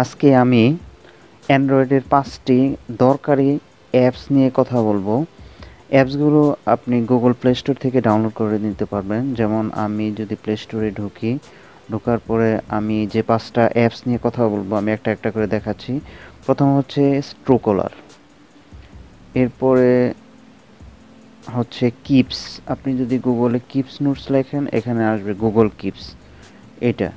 আজকে আমি অ্যান্ড্রয়েডের 5টি দরকারি অ্যাপস নিয়ে কথা বলবো। অ্যাপসগুলো আপনি গুগল প্লে স্টোর থেকে ডাউনলোড করে নিতে পারবেন। যেমন আমি যদি প্লে স্টোরে ঢুকি, ঢোকার পরে আমি যে 5টা অ্যাপস নিয়ে কথা বলবো আমি একটা একটা করে দেখাচ্ছি। প্রথম হচ্ছে ট্রুকলার, এরপরে হচ্ছে কিপস। আপনি যদি গুগলে কিপস নোটস লেখেন এখানে আসবে গুগল কিপস এটা।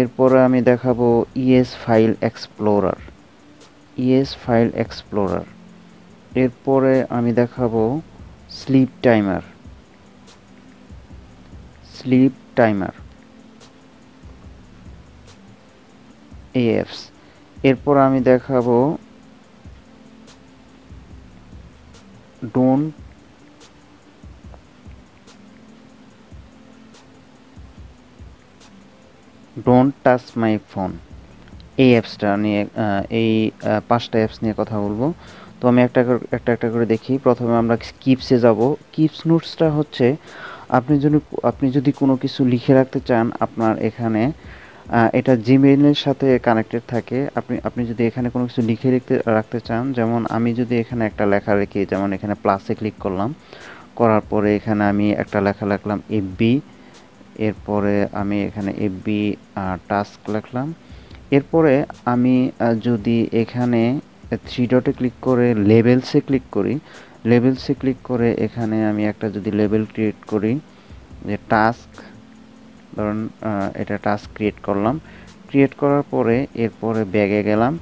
এরপরে আমি দেখাবো ES file explorer, ES file explorer. এরপরে আমি দেখাবো স্লিপ টাইমার, স্লিপ টাইমার এই অ্যাপস। এরপর আমি দেখাবো don't don't touch my phone, এই অ্যাপসটা নিয়ে এই 5টা অ্যাপস নিয়ে কথা বলবো। তো আমি একটা করে দেখি। প্রথমে আমরা কিপসে যাব। কিপস নোটসটা হচ্ছে আপনি যদি কোনো কিছু লিখে রাখতে চান আপনার এখানে, এটা জিমেইলের সাথে কানেক্টেড থাকে। আপনি যদি এখানে কোনো কিছু লিখে রাখতে চান, যেমন আমি যদি এখানে একটা লেখা রেখে, যেমন এখানে প্লাসে ক্লিক করলাম, করার পরে এখানে আমি একটা লেখা লিখলাম এফবি। এরপরে আমি এখানে এফবি টাস্ক লিখলাম। এরপরে আমি যদি এখানে 3 ডটে ক্লিক করে লেবেলসে ক্লিক করি, লেবেলসে ক্লিক করে এখানে আমি একটা যদি লেবেল ক্রিয়েট করি, যে টাস্ক, ধরুন এটা টাস্ক ক্রিয়েট করলাম। ক্রিয়েট করার পরে এরপরে ব্যাগে গেলাম,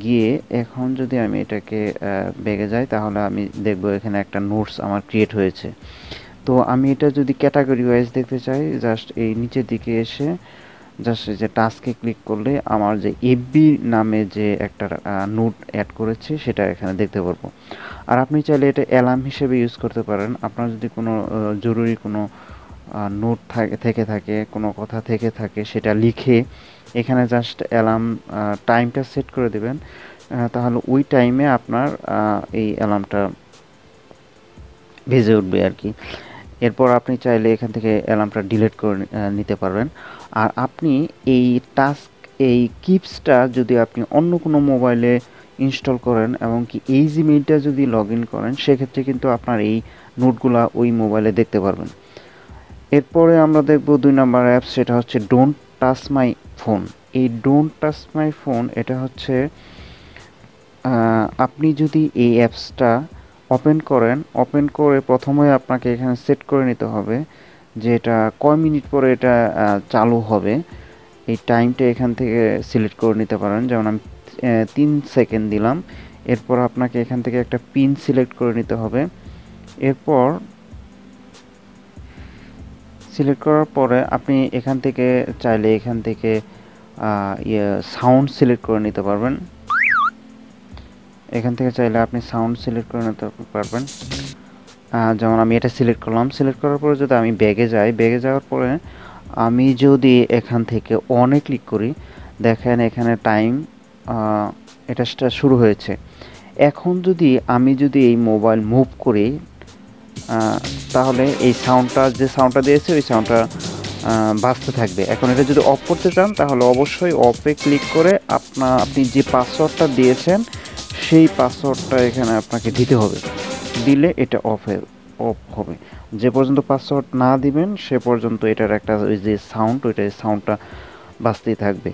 গিয়ে এখন যদি আমি এটাকে ব্যাগে যাই তাহলে আমি দেখব এখানে একটা নোটস আমার ক্রিয়েট হয়েছে। তো আমি এটা যদি ক্যাটাগরি ওয়াইজ দেখতে চাই, জাস্ট এই নিচের দিকে এসে জাস্ট যে টাস্কে ক্লিক করলে আমার যে এফবি নামে যে একটা নোট অ্যাড করেছে সেটা এখানে দেখতে পারবো। আর আপনি চাইলে এটা অ্যালার্ম হিসেবে ইউজ করতে পারেন। আপনার যদি কোনো জরুরি কোনো নোট থাকে কোনো কথা থেকে থাকে, সেটা লিখে এখানে জাস্ট অ্যালার্ম টাইমটা সেট করে দেবেন, তাহলে ওই টাইমে আপনার এই অ্যালার্মটা বেজে উঠবে আর কি। এরপর আপনি চাইলে এখান থেকে অ্যালার্মটা ডিলিট করে নিতে পারবেন। আর আপনি এই টাস্ক, এই কিপসটা যদি আপনি অন্য কোনো মোবাইলে ইনস্টল করেন এবং কি এই জিমেইলটা যদি লগ ইন করেন, সেক্ষেত্রে কিন্তু আপনার এই নোটগুলা ওই মোবাইলে দেখতে পারবেন। এরপরে আমরা দেখব 2 নাম্বার অ্যাপস, সেটা হচ্ছে ডোন্ট টাচ মাই ফোন। এই ডোন্ট টাচ মাই ফোন এটা হচ্ছে আপনি যদি এই অ্যাপসটা ওপেন করেন, ওপেন করে প্রথমে আপনাকে এখানে সেট করে নিতে হবে যে এটা কয় মিনিট পরে এটা চালু হবে। এই টাইমটা এখান থেকে সিলেক্ট করে নিতে পারেন, যেমন আমি 3 সেকেন্ড দিলাম। এরপর আপনাকে এখান থেকে একটা পিন সিলেক্ট করে নিতে হবে। এরপর সিলেক্ট করার পরে আপনি এখান থেকে চাইলে এখান থেকে সাউন্ড সিলেক্ট করে নিতে পারবেন। এখান থেকে চাইলে আপনি সাউন্ড সিলেক্ট করে নিতে পারবেন। যেমন আমি এটা সিলেক্ট করলাম। সিলেক্ট করার পরে যদি আমি ব্যাগে যাই, ব্যাগে যাওয়ার পরে আমি যদি এখান থেকে অনে ক্লিক করি, দেখেন এখানে টাইম এটা শুরু হয়েছে। এখন যদি আমি এই মোবাইল মুভ করি, তাহলে এই সাউন্ডটা, যে সাউন্ডটা দিয়েছে ওই সাউন্ডটা বাজতে থাকবে। এখন এটা যদি অফ করতে চান তাহলে অবশ্যই অফে ক্লিক করে আপনি যে পাসওয়ার্ডটা দিয়েছেন সেই পাসওয়ার্ডটা এখানে আপনাকে দিতে হবে, দিলে এটা অফ হবে। যে পর্যন্ত পাসওয়ার্ড না দিবেন সে পর্যন্ত এটার একটা ওই যে সাউন্ড, ওইটা সাউন্ডটা বাজতেই থাকবে।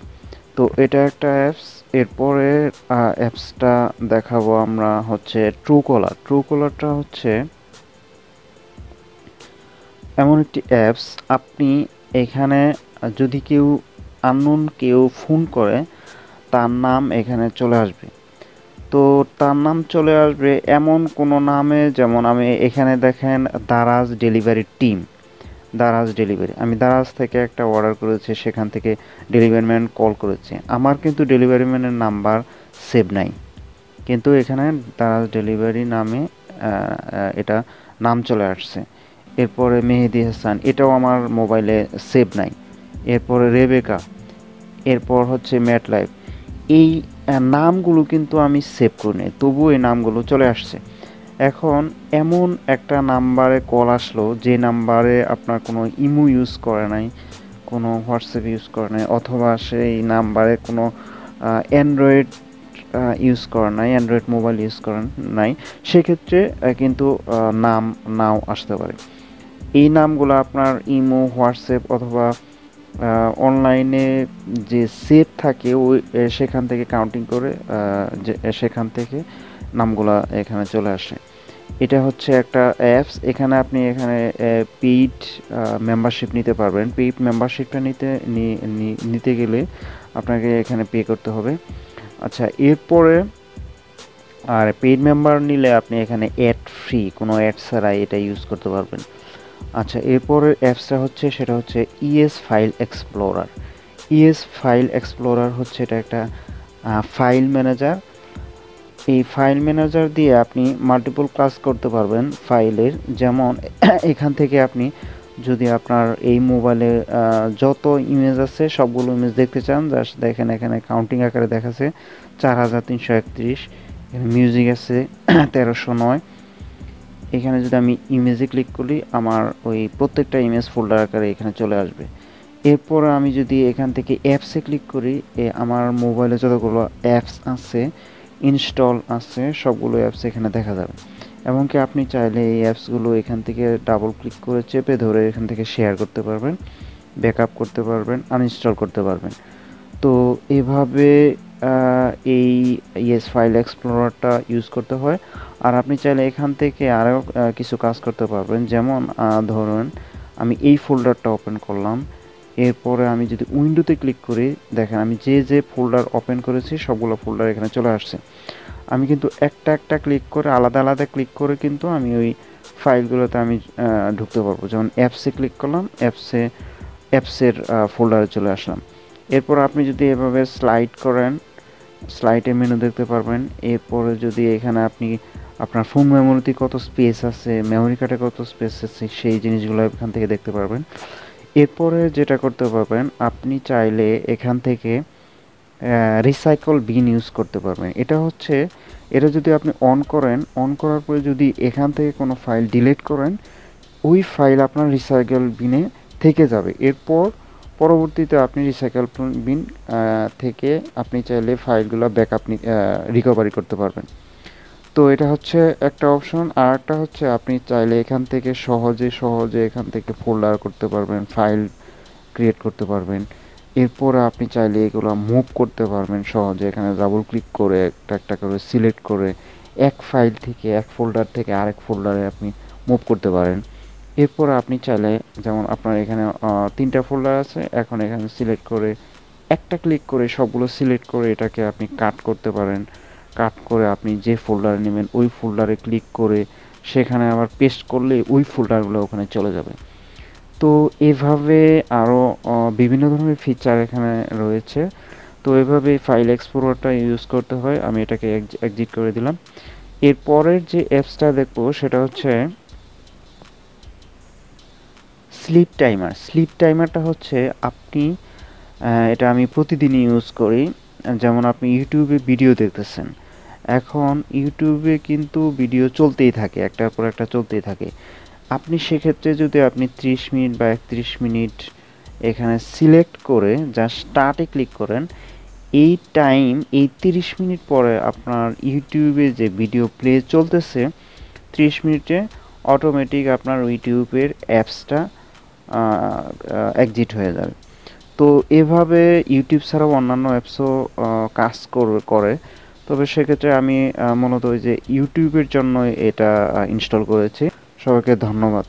তো এটা একটা অ্যাপস। এরপরে অ্যাপসটা দেখাবো আমরা হচ্ছে ট্রুকলার। ট্রুকলারটা হচ্ছে এমন একটি অ্যাপস, আপনি এখানে যদি আননোন কেউ ফোন করে তার নাম এখানে চলে আসবে। তো তার নাম চলে আসবে এমন কোনো নামে, যেমন আমি এখানে দেখেন Daraz delivery team, Daraz delivery, আমি দারাজ থেকে একটা অর্ডার করেছি, সেখান থেকে ডেলিভারি ম্যান কল করেছে। আমার কিন্তু ডেলিভারি ম্যানের নাম্বার সেভ নাই, কিন্তু এখানে দারাজ ডেলিভারি নামে এটা নাম চলে আসছে। এরপরে মেহেদি হাসান, এটাও আমার মোবাইলে সেভ নাই। এরপরে রেবেকা, এরপর হচ্ছে ম্যাট লাইফ। এই নামগুলো কিন্তু আমি সেভ করি নাই, তবুও এই নামগুলো চলে আসছে। এখন এমন একটা নাম্বারে কল আসলো যে নাম্বারে আপনার কোনো ইমো ইউজ করে নাই, কোনো হোয়াটসঅ্যাপ ইউজ করে নাই, অথবা সেই নাম্বারে কোনো অ্যান্ড্রয়েড ইউজ করা নাই, অ্যান্ড্রয়েড মোবাইল ইউজ করা নাই, সেক্ষেত্রে কিন্তু নাম নাও আসতে পারে। এই নামগুলো আপনার ইমো, হোয়াটসঅ্যাপ অথবা অনলাইনে যে সেভ থাকে ওই সেখান থেকে কাউন্টিং করে সেখান থেকে নামগুলা এখানে চলে আসে। এটা হচ্ছে একটা অ্যাপস। এখানে আপনি এখানে পেইড মেম্বারশিপ নিতে পারবেন। পেইড মেম্বারশিপটা নিতে গেলে আপনাকে এখানে পে করতে হবে। আচ্ছা, এরপরে আর পেইড মেম্বার নিলে আপনি এখানে অ্যাড ফ্রি, কোনো অ্যাড ছাড়াই এটা ইউজ করতে পারবেন। আচ্ছা, এরপরের অ্যাপসটা হচ্ছে সেটা হচ্ছে ES file explorer. ES file explorer হচ্ছে এটা একটা ফাইল ম্যানেজার। এই ফাইল ম্যানেজার দিয়ে আপনি মাল্টিপল কাজ করতে পারবেন ফাইলের। যেমন এখান থেকে আপনি যদি আপনার এই মোবাইলে যত ইমেজ আছে সবগুলো ইমেজ দেখতে চান, জাস্ট দেখেন এখানে কাউন্টিং আকারে দেখাচ্ছে 4331। এখানে মিউজিক আছে 1309। এখানে যদি আমি ইমেজে ক্লিক করি আমার ওই প্রত্যেকটা ইমেজ ফোল্ডার আকারে এখানে চলে আসবে। এরপর আমি যদি এখান থেকে অ্যাপসে ক্লিক করি, আমার মোবাইলে যতগুলো অ্যাপস আছে, ইনস্টল আছে, সবগুলো অ্যাপস এখানে দেখা যাবে। এমনকি আপনি চাইলে এই অ্যাপসগুলো এখান থেকে ডাবল ক্লিক করে চেপে ধরে এখান থেকে শেয়ার করতে পারবেন, ব্যাকআপ করতে পারবেন, আনইনস্টল করতে পারবেন। তো এভাবে এই ইএস ফাইল এক্সপ্লোরারটা ইউজ করতে হয়। আর আপনি চাইলে এখান থেকে আরও কিছু কাজ করতে পারবেন। যেমন ধরুন আমি এই ফোল্ডারটা ওপেন করলাম, এরপরে আমি যদি উইন্ডোতে ক্লিক করি, দেখেন আমি যে ফোল্ডার ওপেন করেছি সবগুলো ফোল্ডার এখানে চলে আসছে। আমি কিন্তু একটা একটা ক্লিক করে আলাদা আলাদা ক্লিক করে কিন্তু আমি ওই ফাইলগুলোতে আমি ঢুকতে পারবো। যেমন অ্যাপসে ক্লিক করলাম, অ্যাপসের ফোল্ডারে চলে আসলাম। এরপর আপনি যদি এভাবে স্লাইড করেন, স্লাইডে মেনু দেখতে পারবেন। এরপরে যদি এখানে আপনি আপনার ফোন মেমোরিতে কত স্পেস আছে, মেমোরি কার্ডে কত স্পেস আছে, সেই জিনিসগুলো এখান থেকে দেখতে পারবেন। এরপরে যেটা করতে পারবেন, আপনি চাইলে এখান থেকে রিসাইকেল বিন ইউজ করতে পারবেন। এটা যদি আপনি অন করেন, অন করার পরে যদি এখান থেকে কোনো ফাইল ডিলিট করেন, ওই ফাইল আপনার রিসাইকেল বিনে থেকে যাবে। এরপর পরবর্তীতে আপনি রিসাইকেল বিন থেকে আপনি চাইলে ফাইলগুলো ব্যাকআপ রিকভারি করতে পারবেন। তো এটা হচ্ছে একটা অপশন। আর একটা হচ্ছে আপনি চাইলে এখান থেকে সহজে এখান থেকে ফোল্ডার করতে পারবেন, ফাইল ক্রিয়েট করতে পারবেন। এরপর আপনি চাইলে এগুলো মুভ করতে পারবেন সহজে। এখানে ডাবল ক্লিক করে একটা একটা করে সিলেক্ট করে এক ফাইল থেকে, এক ফোল্ডার থেকে আরেক ফোল্ডারে আপনি মুভ করতে পারেন। এরপর আপনি চাইলে, যেমন আপনার এখানে 3টা ফোল্ডার আছে, এখন এখানে সিলেক্ট করে একটা ক্লিক করে সবগুলো সিলেক্ট করে এটাকে আপনি কাট করতে পারেন। কাট করে আপনি যে ফোল্ডারে নেবেন ওই ফোল্ডারে ক্লিক করে সেখানে আবার পেস্ট করলে ওই ফোল্ডারগুলো ওখানে চলে যাবে। তো এভাবে আরও বিভিন্ন ধরনের ফিচার এখানে রয়েছে। তো এভাবে ফাইল এক্সপ্লোরারটা ইউজ করতে হয়। আমি এটাকে এক্সিট করে দিলাম। এরপরের যে অ্যাপসটা দেখবো সেটা হচ্ছে স্লিপ টাইমার। স্লিপ টাইমারটা হচ্ছে আপনি এটা আমি প্রতিদিনই ইউজ করি। যেমন আপনি ইউটিউবে ভিডিও দেখতেছেন, এখন ইউটিউবে কিন্তু ভিডিও চলতেই থাকে, একটার পর একটা চলতেই থাকে। আপনি সেক্ষেত্রে যদি আপনি 30 মিনিট বা 31 মিনিট এখানে সিলেক্ট করে জাস্ট স্টার্টে ক্লিক করেন, এই 30 মিনিট পরে আপনার ইউটিউবে যে ভিডিও প্লে চলতেছে 30 মিনিটে অটোমেটিক আপনার ইউটিউবের অ্যাপসটা এক্সিট হয়ে যাবে। তো এভাবে ইউটিউব ছাড়াও অন্যান্য অ্যাপসও কাজ করে। তবে সেক্ষেত্রে আমি মূলত ওই যে ইউটিউবের জন্য এটা ইনস্টল করেছি। সবাইকে ধন্যবাদ।